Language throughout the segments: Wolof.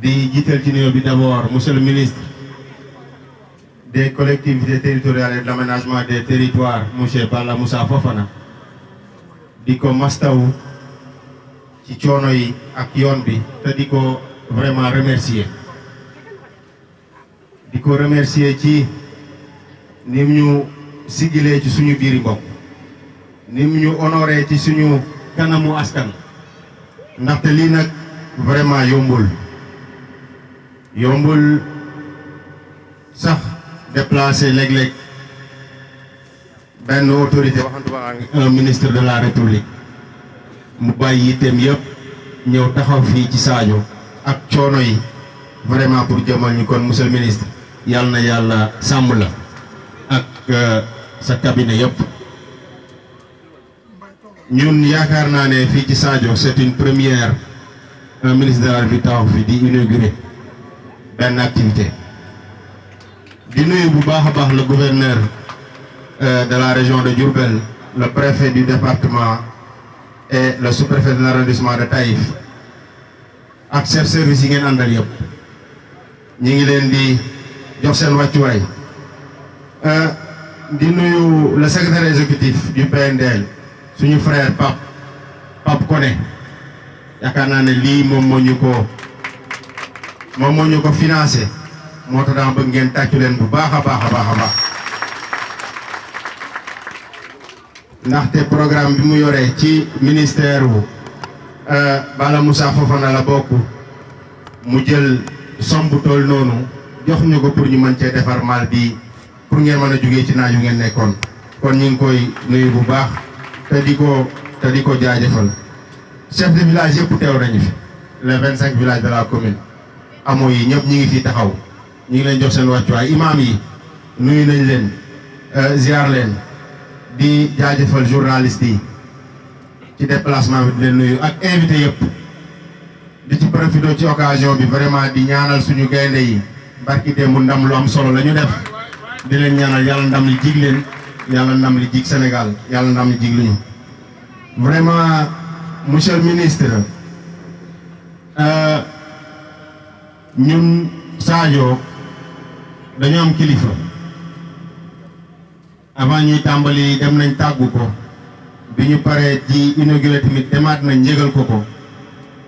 di jiital ci nuyoo bi d'abord monsieur le ministre des collectivités territoriales et de l'aménagement des territoires monsieur Balla Moussa Fofana di ko mastaw ci coono yi ak yoon bi te di ko vraiment remercier di ko remercier ci nim ñu sigilee ci suñu biiri mbokk nim ñu honoré ci suñu kanamu askan ndaxte lii nag vraiment yombul sax déplacé léeg-léeg benn autorité waxantuma un ministre de la République mu bàyyi yitteem yëpp ñëw taxaw fii ci Sadio ak coono yi vraiment pour jëmal ñu kon monsieur le ministre yàlla na yàlla sàmm la ak sa cabinet yëpp. ñun yaakaar naa ne fii ci Sadio c'est une première un ministre de la République taxaw fi di inaugurer benn activité di nuyu bu baax a baax le gouverneur de la région de Diourbel le préfet du département et le sous-préfet de l'arrondissement de Taïf ak chef service yi ngeen àndal yëpp ñi ngi leen di jox seen wàccuwaay di nuyu le secrétaire exécutif du PNDL suñu frère Pape Koné yaakaar naa ne lii moom moo ñu ko financé moo tax dama bëgg ngeen tàccu leen bu baax a baax ndaxte programme bi mu yoree ci ministère wu Balla Moussa Fofana la bokk mu jël somme bu toll noonu jox ñu ko pour ñu mën cee defar mal bi pour ngeen mën a jugee ci naaju ngeen nekkoon kon ñu ngi koy nuyu bu baax te di ko jaajëfal chef de village yëpp teew nañu fi les 25 villages de la commune amoo yi ñëpp ñi ngi fi taxaw ñi ngi leen jox seen wàccuwaay imam yi nuyu nañ leen ziar leen di jaajëfal journaliste yi ci déplacement bi di leen nuyu ak invité yëpp di ci profité ci occasion bi vraiment di ñaanal suñu gaynde yi barki démb ndam lu am solo la ñu def di leen ñaanal yàlla ndam li jig leen yàlla ndam li jig Sénégal yàlla ndam li jig luñu vraiment monsieur le ministre ñun Sadio dañu am kilifa avant ñuy tàmbali dem nañ tàggu ko bi ñu paree ci inauguré tamit demaat nañ njëgal ko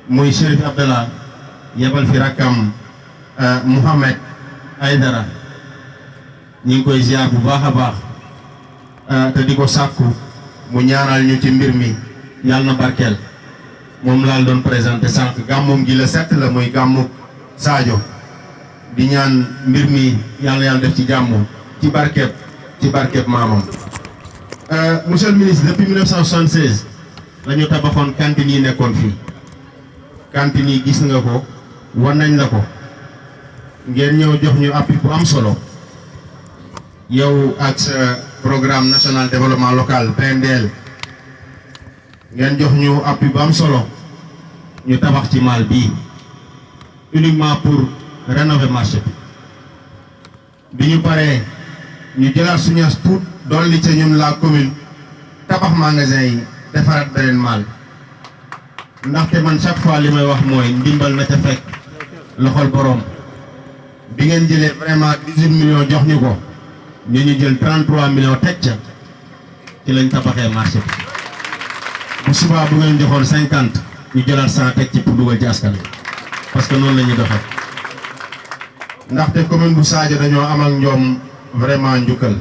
muy Chérif Abdallah yebal fi rakkam Mouhamed Aydara ñu ngi koy ziar bu baax a baax te di ko sàkku mu ñaanal ñu ci mbir mi yàlla na barkeel moom laal doon présenté sànq gàmmoom gi la 7 la muy gàmmu Sadio di ñaan mbir mi yàlla def ci jàmm ci barkeeb maamam. Monsieur le ministre depuis 1976 la ñu tabaxoon cantine yi nekkoon fii cantine yi gis nga ko wan nañ la ko ngeen ñëw jox ñu appui bu am solo yow ak sa programme national développement local PNDL ngeen jox ñu appui bu am solo ñu tabax ci maal bii uniquement pour rénover marché bi ñu paree ñu jëlaat suñu as tuut dolli ca ñun la commune tabax magasin yi defaraat beneen maal ndaxte man chaque fois li may wax mooy ndimbal na ca fekk loxol borom bi ngeen jëlee vraiment 18 millions jox ñu ko ñu jël 33 millions teg ca ci lañ tabaxee marché bi bu subaa bu ngeen joxoon 50 ñu jëlaat 100 teg ci pour dugal ci askan wi parce que noonu la ñuy doxee ndaxte commune bu Sadio dañoo am ak ñoom vraiment njukkal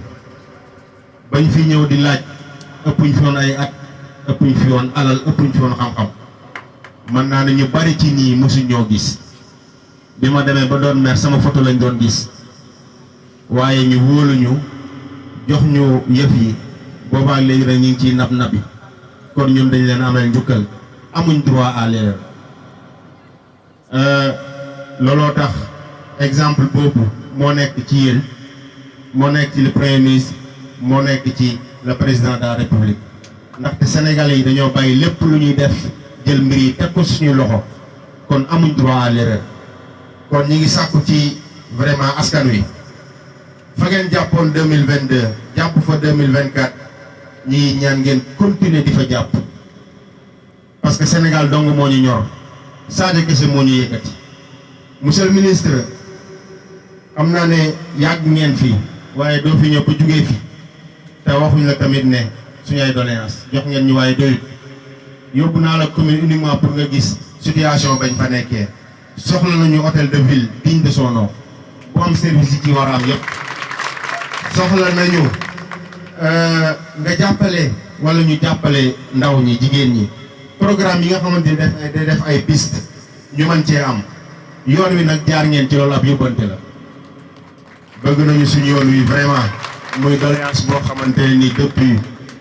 bañ fi ñëw di laaj ëppuñ fi woon ay at ëppuñ fi woon alal ëppuñ fi woon xam-xam mën naa ne ñu bari ci nii mosuñ ñoo gis bi ma demee ba doon maire sama photo lañ doon gis waaye ñu wóoluñu jox ñu yëf yi boobaa léegi rek ñu ngi ciy nab yi kon ñun dañ leen amee njukkal amuñ droit à l'erreur looloo tax exemple boobu moo nekk ci yéen moo nekk ci le premier ministre moo nekk ci le président de la république ndaxte sénégalais yi dañoo bàyyi lépp lu ñuy def jël mbir yi teg ko suñu loxo kon amuñ droit à l'erreur kon ñi ngi sàkku ci vraiment askan wi fa ngeen jàppoon 2022 jàpp fa 2024 ñi ñaan ngeen continuer di fa jàpp parce que Sénégal dong moo ñu ñor Sadio kese moo ñu yëkkati monsieur le ministre xam naa ne yàgg ngeen fi waaye doo fi ñëw ba jugee fi te waxuñ la tamit ne suñu ay doléance jox ngeen ñu waaye doyut yóbbu naa la commune uniquement pour nga gis situation bañ fa nekkee soxla nañu hôtel de ville digne de son nom bu am service yi ci war a am yëpp soxla nañu nga jàppale wala ñu jàppale ndaw ñi jigéen ñi programme yi nga xamante ni day def ay piste ñu mën cee am yoon wi nag jaar ngeen ci loolu ab yóbbante la bëgg nañu suñu yoon wi vraiment muy doléance boo xamante ne ni depuis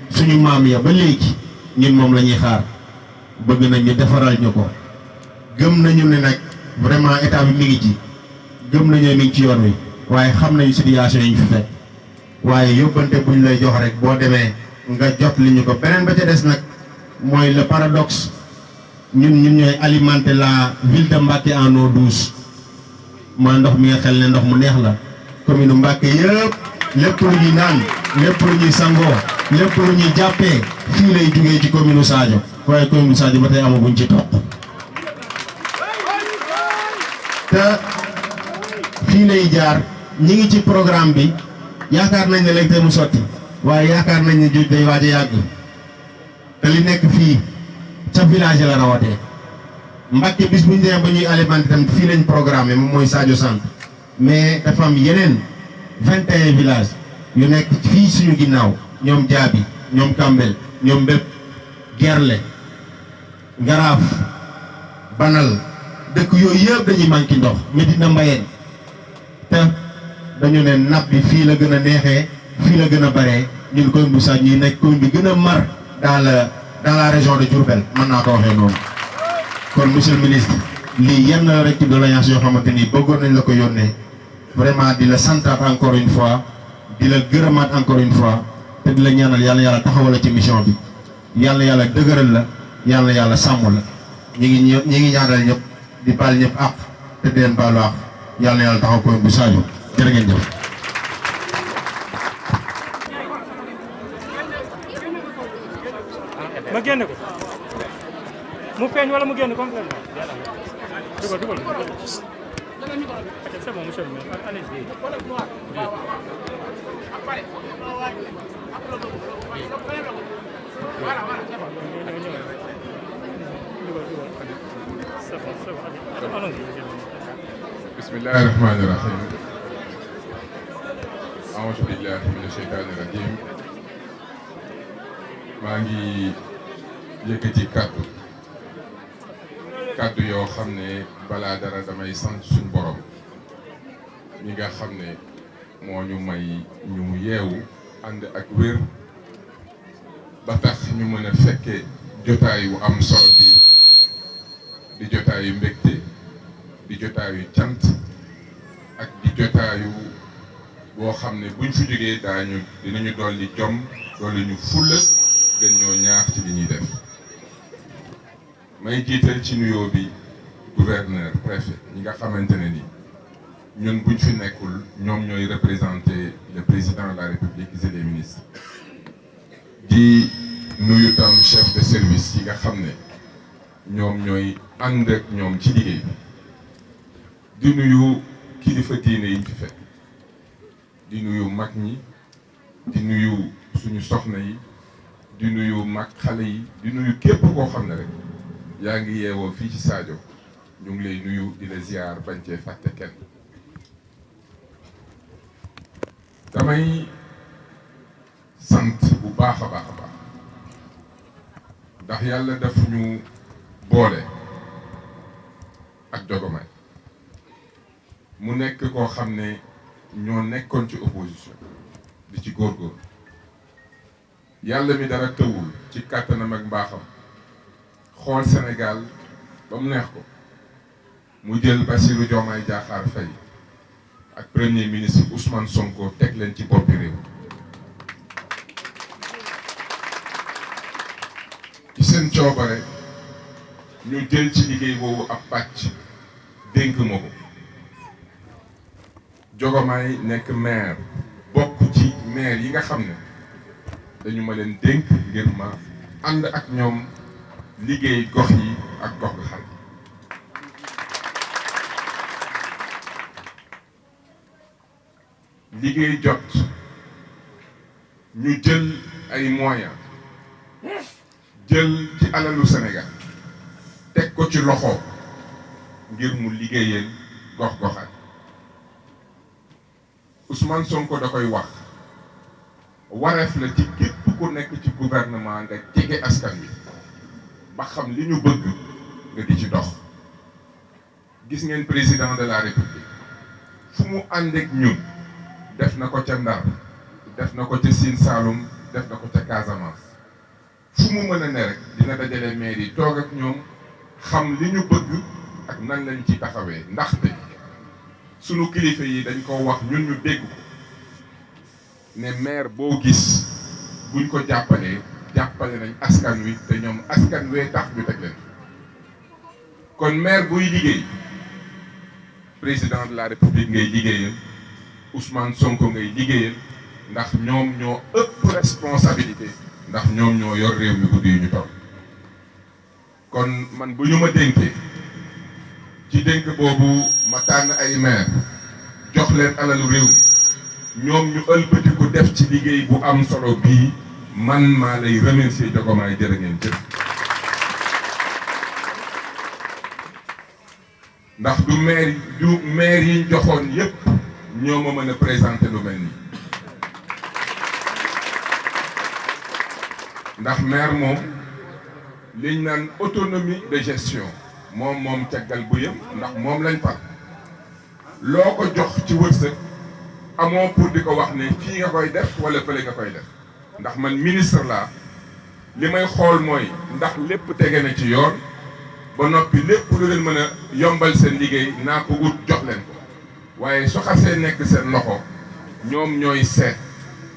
suñu maam ya ba léegi ñun moom la ñuy xaar bëgg nañ ñu defaral ñu ko gëm nañu ne nag vraiment état bi mi ngi ci gëm nañu ne mi ngi ci yoon wi waaye xam nañu situation yi ñu fi fekk waaye yóbbante buñ lay jox rek boo demee nga jot li ñu ko beneen ba ca des nag mooy le paradoxe ñun ñooy alimenter la ville de Mbacké en eau douce mooy ndox mi nga xel ne ndox mu neex la commune Mbacké yëpp lépp lu ñuy naan lépp lu ñuy sangoo lépp lu ñuy jàppee fii lay jugee ci commune Sadio waaye commune Sadio ba tey amaguñ ci toq te fii lay jaar ñi ngi ci programme bi yaakaar nañ ne léegi tey mu sotti waaye yaakaar nañ ne juj day waaj a yàgg te li nekk fii ca village la rawatee Mbacké bis bu ñu demee ba ñuy alimenter tamit fii lañ programmé moom mooy Sadio Centre mais dafa am yeneen 21 villages yu nekk fii suñu ginnaaw ñoom Jaabi ñoom Kambel ñoom Mbépp Gerle Ngaraaf Banal dëkk yooyu yëpp dañuy manqué ndox Medina Mbayeen te dañu ne napp bi fii la gën a neexee fii la gën a baree ñun commune bu Sadio ñi nekk commune bi gën a mar dans la région de Diourbel mën naa ko waxee noonu kon monsieur le ministre lii yenn rek ci doléance yoo xamante ni bëggoon nañ la ko yónnee vraiment di la santaat encore une fois di la gërëmaat encore une fois te di la ñaanal yàlla taxawala ci mission bi yàlla dëgëral la yàlla sàmm la ñi ngi ñaanal ñëpp di baal ñëpp àq te di leen baalu àq yàlla taxaw ko bu Sadio jërë ngeen jëf. ma génne ko mu feeñ wala mu génn complètement dugal c'est bon monsieur le maire allez-y bismillahi rahmani rahim a'uuzu billahi mina sheytaani rajim maa ngi yëkkati kàddu yoo xam ne balaa dara damay sant suñ borom mi nga xam ne moo ñu may ñu yeewu ànd ak wér ba tax ñu mën a fekke jotaayu am solo di jotaayu mbégte di jotaayu cant ak di jotaayu boo xam ne buñ fi jógee dinañu dolli jom dolli ñu fulla gën ñoo ñaax ci li ñuy def may jiital ci nuyoo bi gouverneur préfet ñi nga xamante ne ni ñun buñ fi nekkul ñoom ñooy représenter le président de la république et les ministres di nuyu tam chef de service yi nga xam ne ñoom ñooy ànd ak ñoom ci liggéey di nuyu kilifa diine yi fi fekk di nuyu mag ñi di nuyu suñu soxna yi di nuyu mag xale yi di nuyu képp koo xam ne rek yaa ngi yeewoo fii ci Sadio ñu ngi lay nuyu di la ziar bañ cee fàtte kenn damay sant bu baax a baax ndax yàlla daf ñu boole ak Diomaye mu nekk koo xam ne ñoo nekkoon ci opposition di ci góorgóorlu yàlla mi dara tëwul ci kàttanam ak mbaaxam xool Sénégal ba mu neex ko mu jël Bassirou Diomaye Diakhar Faye ak premier ministre Ousmane Sonko teg leen ci boppi réew ci seen coobare ñu jël ci liggéey boobu ab pàcc dénk ma ko Diomaye nekk maire bokk ci maire yi nga xam ne dañu ma leen dénk ngir ma ànd ak ñoom liggéey gox yi ak gox nga xam liggéey jot ñu jël ay moyens jël ci alalu Sénégal teg ko ci loxo ngir mu liggéeyal gox-goxaat Ousmane Sonko da koy wax wareef la ci képp ku nekk ci gouvernement nga jege askan wi ba xam li ñu bëgg nga di ci dox gis ngeen président de la république fu mu ànd ak ñun def na ko ca Ndar def na ko ca Sine Saloum def na ko ca Casamance fu mu mën a ne rek dina dajale maire yi toog ak ñoom xam li ñu bëgg ak nan lañ ci taxawee ndaxte sunu kilifa yi dañ ko wax ñun ñu dégg ko ne maire boo gis buñ ko jàppale nañ askan wi te ñoom askan wee tax ñu teg leen kon maire buy liggéey président de la république ngay liggéeyal Ousmane Sonko ngay liggéeyal ndax ñoom ñoo ëpp responsabilité ndax ñoom ñoo yor réew mi guddi yu ñu toll kon man bu ñu ma dénkee ci dénk boobu ma tànn ay maire jox leen alalu réew mi ñoom ñu ëlbatiku def ci liggéey bu am solo bii man maa lay remercier Diomaye jërë ngeen jëf ndax du maire yi ñu joxoon yépp ñoo ma mën a présenter lu mel nii ndax maire moom liñ naan autonomie de gestion moom caggal bu yëm ndax moom lañ fal loo ko jox ci wërsëg amoo pour di ko wax ne fii nga koy def wala fële nga koy def ndax man ministre laa li may xool mooy ndax lépp tege na ci yoon ba noppi lépp lu leen mën a yombal seen liggéey naa ko ut jox leen ko waaye su xasee nekk seen loxo ñoom ñooy seet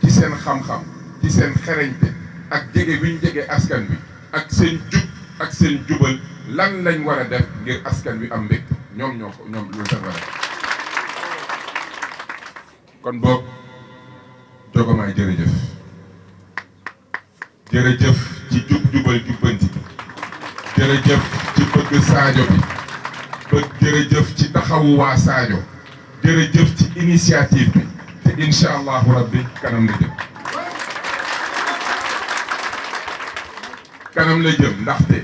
ci seen xam-xam ci seen xereñte ak jege bi ñu jege askan wi ak seen jub ak seen jubal lan lañ war a def ngir askan wi am mbégte ñoom lu seen war a def kon boog Diomaye jërëjëf ci jubal jubbanti bi jërëjëf ci bëgg Sadio bi jërëjëf ci taxawu waa Sadio jërëjëf ci initiative bi te incha allahu rabbi kanam la jëm ndaxte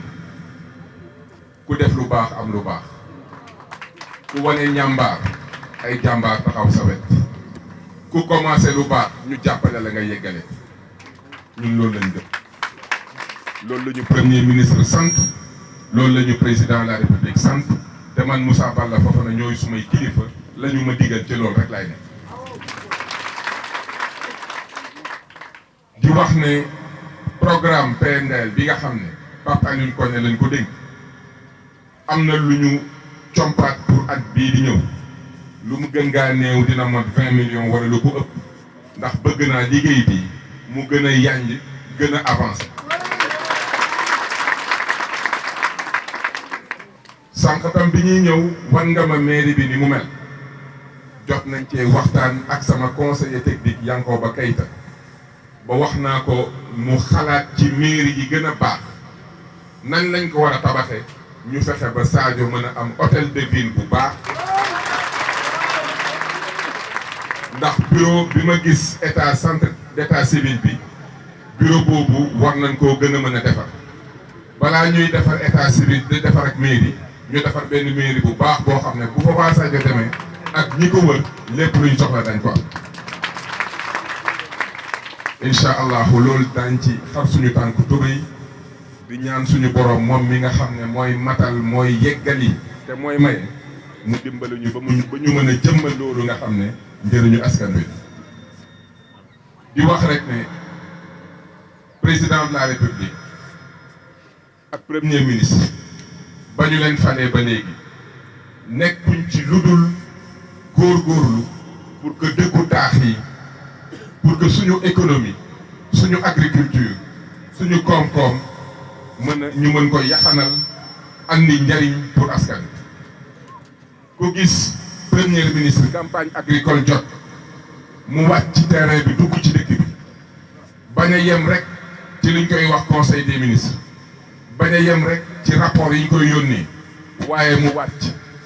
ku def lu baax am lu baax ku wane ñàmbaar ay jàmbaar taxaw sa wet ku commencé lu baax ñu jàppale la nga yeggale ñun loolu lañ def loolu la ñu premier ministre sant loolu la ñu président de la république sant te man Moussa Balla Fofana ñooy sumay kilifa la ñu ma digal ci loolu rek laay nekk di wax ne programme PNDL bi nga xam ne Pape Alioune Koné lañ ko dénk am na lu ñu compaat pour at bii di ñëw lu mu gën gaa néew dina mot 20 millions wala lu ko ëpp ndax bëgg naa liggéey bi mu gën a yànj gën a avancé sànq tam bi ñuy ñëw wan nga ma mairie bi ni mu mel jot nañ cee waxtaan ak sama conseiller technique Yankoba Keita ba wax naa ko mu xalaat ci mairie yi gën a baax nan lañ ko war a tabaxee ñu fexe ba Sadio mën a am hôtel de ville bu baax ndax bureau bi ma gis état centre d'état civil bi bureau boobu war nañ koo gën a mën a defar balaa ñuy defar état civil di defar ak mairie ñu defar benn mairie bu baax boo xam ne bu fa waa Sadio demee ak ñi ko wër lépp luñ soxla dañ ko am incha allahu loolu dañ ci xar suñu tànk tubéy di ñaan suñu borom moom mi nga xam ne mooy matal mooy yeggali te mooy maye mu dimbali ñu ba ñu mën a jëmmal loolu nga xam ne njëriñu askan wi di wax rek ne président de la république ak premier ministre ba ñu leen falee ba léegi nekkuñ ci lu dul góorgóorlu pour que dëkku taax yi pour que suñu économie suñu agriculture suñu koom-koom ñu mën ko yaxanal andi njariñ pour askan ku gis premier ministre campagne agricole jot mu wàcc ci terrain bi dugg ci dëkk bi bañ a yem rek ci liñ koy wax conseil des ministres bañ a yem rek ci rapport yi ñu koy yónnee waaye mu wàcc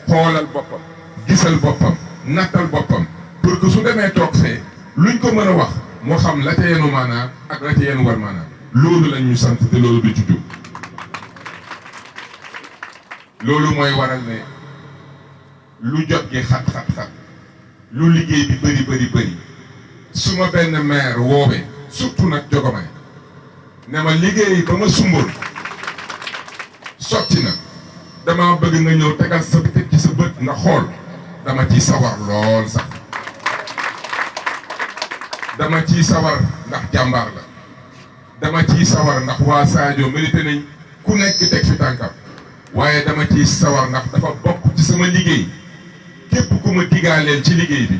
xoolal boppam gisal boppam nattal boppam pour que su demee toog fee luñ ko mën a wax moo xam la ca yenu maanaa ak la ca yenu war maanaa loolu lañ ñu sant te loolu du ci jóg. loolu mooy waral ne lu jot gi xat-xat-xat lu liggéey bi bëri su ma benn maire woowee surtout nag Jogomay ne ma liggéey ba ma sumbal sotti na dama bëgg nga ñëw tegal sa teg ci sa bët nga xool dama ciy sawar lool sax dama ciy sawar ndax jàmbaar la dama ciy sawar ndax waa Sadio mérité nañ ku nekk teg fi tànkam waaye dama ciy sawar ndax dafa bokk ci sama liggéey képp ku ma digaaleel ci liggéey bi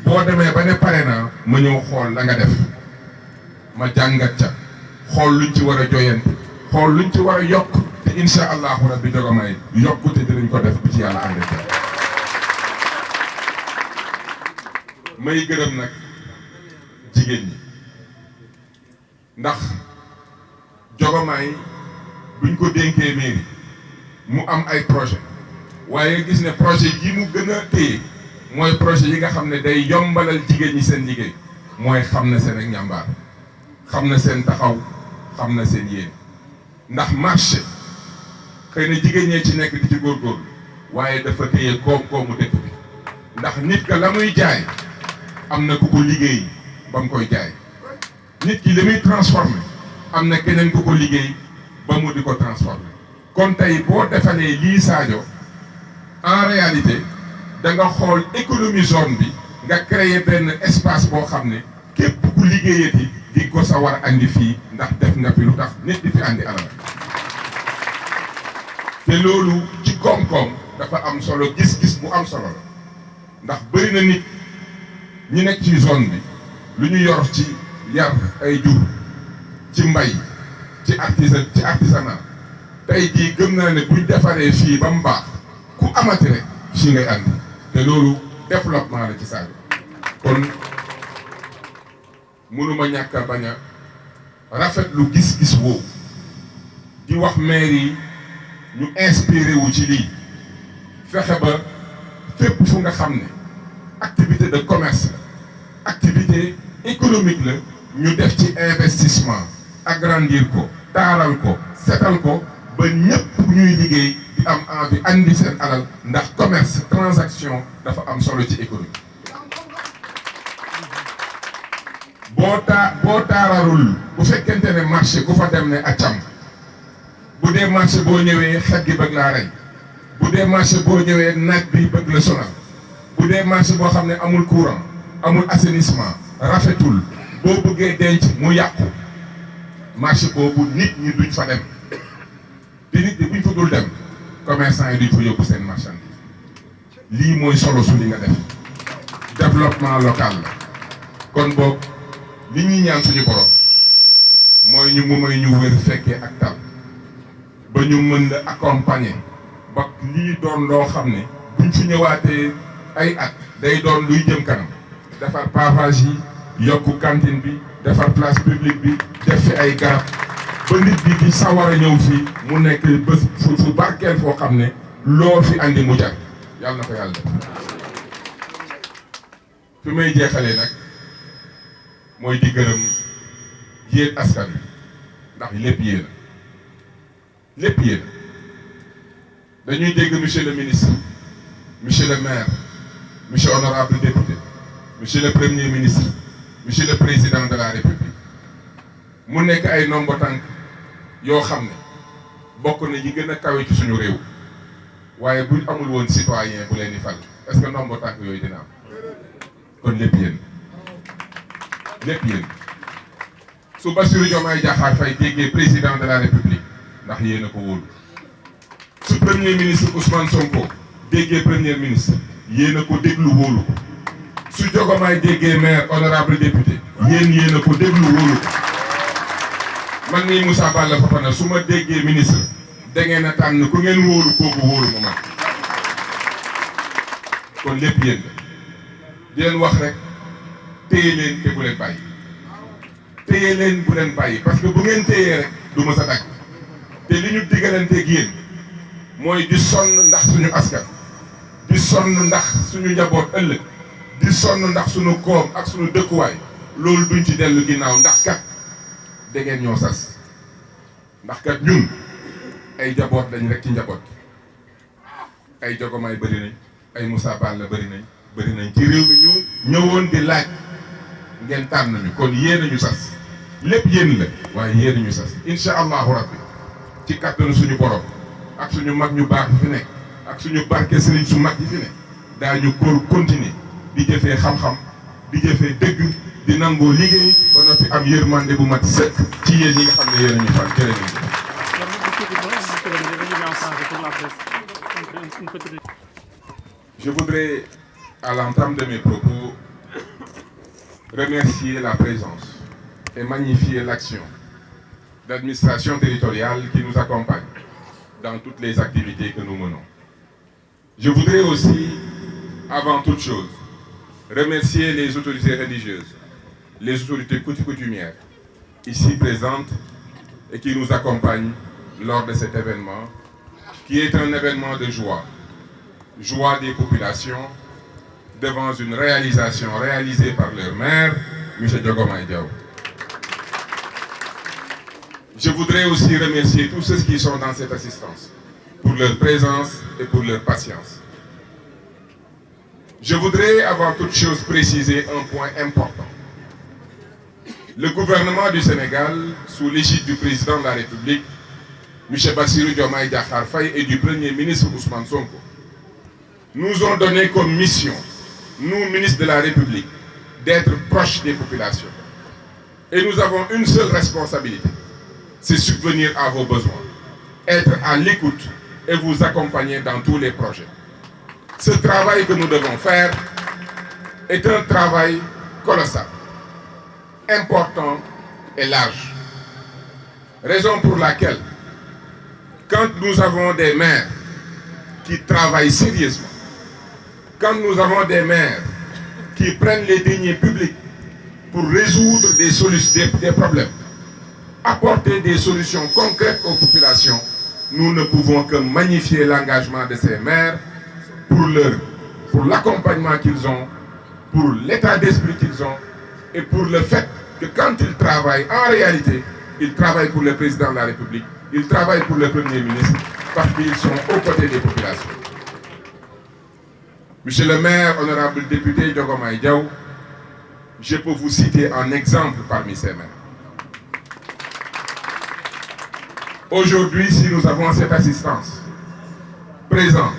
boo demee ba ne pare naa ma ñëw xool la nga def ma jàngat ca xool luñ ci war a joyante xool luñ ci war a yokk te insha allahu rabbi Jogomay yokkute dinañ ko def bu ci yàlla ànd ca may gërëm nag jigéen ñi ndax Jogomay buñ ko dénkee mairie mu am ay projet waaye gis ne projet yi mu gën a téye mooy projet yi nga xam ne day yombalal jigéen ñi seen liggéey mooy xam na seen ak njàmbaar xam na seen taxaw xam na seen yéen ndax marché xëy na jigéen ñee ci nekk di ci góorgóorlu waaye dafa téye koom-koomu dëkk bi ndax nit ka la muy jaay am na ku ko liggéey ba mu koy jaay nit ki li muy transformé am na keneen ku ko liggéey ba mu di ko transformé kon tey boo defalee lii Sadio en réalité da nga xool économie zone bi nga créer benn espace boo xam ne képp ku liggéeyati di ko sa war a andi fii ndax def nga fi lu tax nit di fi andi alal te loolu ci koom-koom dafa am solo gis-gis bu am solo la ndax bëri na nit ñi nekk ci zone bi lu ñu yor ci yar ay jur ci mbay ci artisanat tey jii gëm naa ne buñ defaree fii ba mu baax ku amati rek fii ngay andi te loolu développement la ci Sadio kon mënuma ñàkk a bañ a rafetlu gis-gis woowu di wax maire yi ñu inspiré wu ci lii fexe ba fépp fu nga xam ne activité de commerce la activité économique la ñu def ci investissement agrandir ko taaral ko setal ko ba ñëpp ñuy liggéey di am envie andi seen alal ndax commerce transaction dafa am solo ci économie boo taaralul bu fekkente ne marché ku fa dem ne accam bu dee marché boo ñëwee xet gi bëgg laa rey bu dee marché boo ñëwee naaj bi bëgg la sonal bu dee marché boo xam ne amul courant amul assainissement rafetul boo bëggee denc mu yàqu marché boobu nit ñi duñ fa dem te nit ñi buñ fa dul dem commerçant yi duñ fa yóbbu seen marchandise lii mooy solo su li nga def développement local la kon boog li ñuy ñaan suñu borom mooy ñu mu may ñu wér fekkee ak tal ba ñu mën la accompagner ba lii doon loo xam ne buñ fi ñëwaatee ay at day doon luy jëm kanam defar pavage yi yokku cantine bi defar place publique bi def fi ay garab ba nit bi di sawar a ñëw fii mu nekk bés fu barkeel foo xam ne loo fi andi mu jar yàlla na ko yàlla def fi may jeexalee nag mooy di gërëm yéen askan wi ndax lépp yéen lépp yéen dañuy dégg monsieur le ministre monsieur le maire monsieur honorable député monsieur le premier ministre monsieur le président de la république mu nekk ay nombo tànk yoo xam ne bokk na yi gën a kawe ci suñu réew waaye buñ amul woon citoyen bu leen di fal est-ce que nombo tànk yooyu dina am kon lépp yéen su Bassirou Diomaye Diakhar Faye déggee président de la république ndax yéen a ko wóolu su premier ministre Ousmane Sonko déggee premier ministre yéen a ko déglu wóolu ko su Diomaye déggee maire honorable député yéen a ko déglu wóolu ko man mii Moussa Balla Fofana su ma déggee ministre da ngeen a tànn ku ngeen wóolu kooku wóolu ma man kon lépp yéen la di leen wax rek téye leen te bu leen bàyyi téye leen bu leen bàyyi parce que bu ngeen téyee rek du ma sa dagg te li ñu diggalanteeg yéen mooy di sonn ndax suñu askan di sonn ndax suñu njaboot ëllëg di sonn ndax suñu koom ak suñu dëkkuwaay loolu duñ ci dellu ginnaaw ndax kat da ngeen ñoo sas ndax kat ñun ay jaboot lañ rek ci njaboot ay Jogomaay bëri nañ ay Moussa Balla bëri nañ ci réew mi ñu ñëwoon di laaj ngeen tànn ñu kon yéen a ñu sas lépp yéen la waaye yéen a ñu sas incha allahu rabbi ci kàttanu suñu borom ak suñu mag ñu baax yi fi nekk ak suñu barke sëriñ su mag yi fi nekk daañu continuer di jëfee xam-xam di jëfee dëgg di nangoo liggéey ba noppi am yërmande bu mat sëkk ci yéen ñi nga xam ne yéen a ñu fal jërëjëf. Je voudrais, à l'entame de mes propos, remercier la présence et magnifier l'action d'administration territoriale qui nous accompagne dans toutes les activités que nous menons. Je voudrais aussi, avant toute chose, remercier les autorités religieuses, les autorités coutumières, ici présentes et qui nous accompagnent lors de cet événement, qui est un événement de joie. Joie des populations devant une réalisation réalisée par leur maire, M. Diogomaye Diaw. Je voudrais aussi remercier tous ceux qui sont dans cette assistance pour leur présence et pour leur patience. Je voudrais avant toute chose préciser un point important. Le gouvernement du Sénégal, sous l'égide du président de la République, M. Bassirou Diomaye Diakhar Faye, et du Premier ministre Ousmane Sonko, nous ont donné comme mission, nous, ministres de la République, d'être proches des populations. Et nous avons une seule responsabilité, c'est subvenir à vos besoins, être à l'écoute et vous accompagner dans tous les projets. Ce travail que nous devons faire est un travail colossal, important et large. Raison pour laquelle, quand nous avons des maires qui travaillent sérieusement, quand nous avons des maires qui prennent les deniers publics pour résoudre des problèmes, apporter des solutions concrètes aux populations, nous ne pouvons que magnifier l'engagement de ces maires pour l'accompagnement qu'ils ont, pour l'état d'esprit qu'ils ont et pour le fait que quand ils travaillent, en réalité, ils travaillent pour le président de la République, ils travaillent pour le Premier ministre parce qu'ils sont aux côtés des populations. Monsieur le maire, honorable député Diogomaye Diaw, je peux vous citer un exemple parmi ces maires. Aujourd'hui, si nous avons cette assistance présente,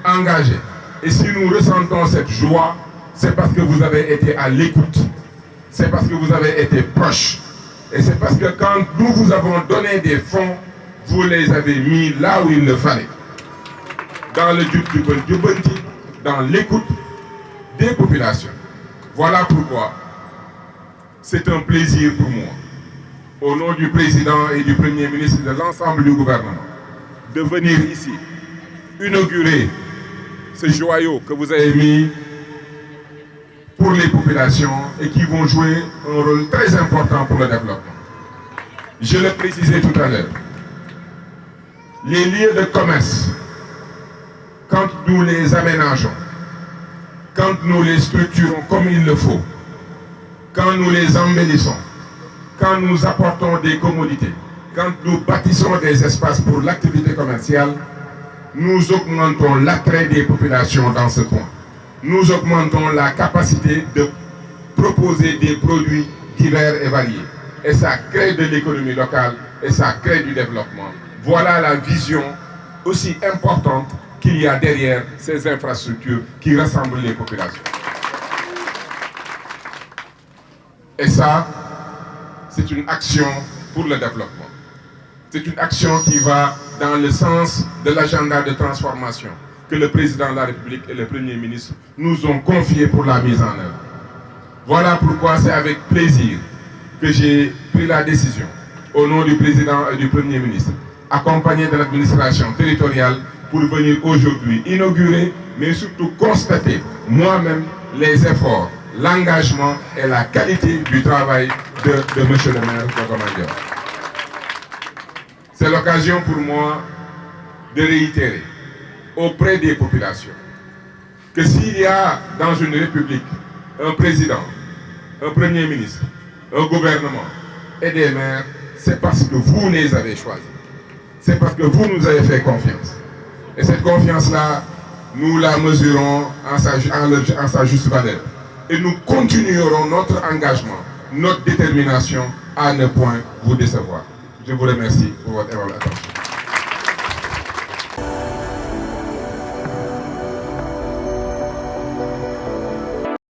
engagée, et si nous ressentons cette joie, c'est parce que vous avez été à l'écoute, c'est parce que vous avez été proches, et c'est parce que quand nous vous avons donné des fonds, vous les avez mis là où il le fallait, dans le Jubanti, dans l'écoute des populations. Voilà pourquoi c'est un plaisir pour moi, au nom du président et du Premier ministre de l'ensemble du gouvernement, de venir ici inaugurer ce joyau que vous avez mis pour les populations et qui vont jouer un rôle très important pour le développement. Je le précisais tout à l'heure, les lieux de commerce, quand nous les aménageons, quand nous les structurons comme il le faut, quand nous les embellissons, quand nous apportons des commodités, quand nous bâtissons des espaces pour l'activité commerciale, nous augmentons l'attrait des populations dans ce coin. Nous augmentons la capacité de proposer des produits divers et variés. Et ça crée de l'économie locale et ça crée du développement. Voilà la vision aussi importante qu'il y a derrière ces infrastructures qui rassemblent les populations. Et ça, c'est une action pour le développement. C'est une action qui va dans le sens de l'agenda de transformation que le président de la République et le Premier ministre nous ont confié pour la mise en œuvre. Voilà pourquoi c'est avec plaisir que j'ai pris la décision, au nom du président et du Premier ministre, accompagné de l'administration territoriale, pour venir aujourd'hui inaugurer, mais surtout constater moi-même les efforts, l'engagement et la qualité du travail de M. le maire Diogomaye Diaw. C'est l'occasion pour moi de réitérer auprès des populations que s'il y a dans une république un président, un premier ministre, un gouvernement et des maires, c'est parce que vous les avez choisis. C'est parce que vous nous avez fait confiance. Et cette confiance-là, nous la mesurons en sa juste valeur. Et nous continuerons notre engagement, notre détermination à ne point vous décevoir. Je vous remercie pour votre attention.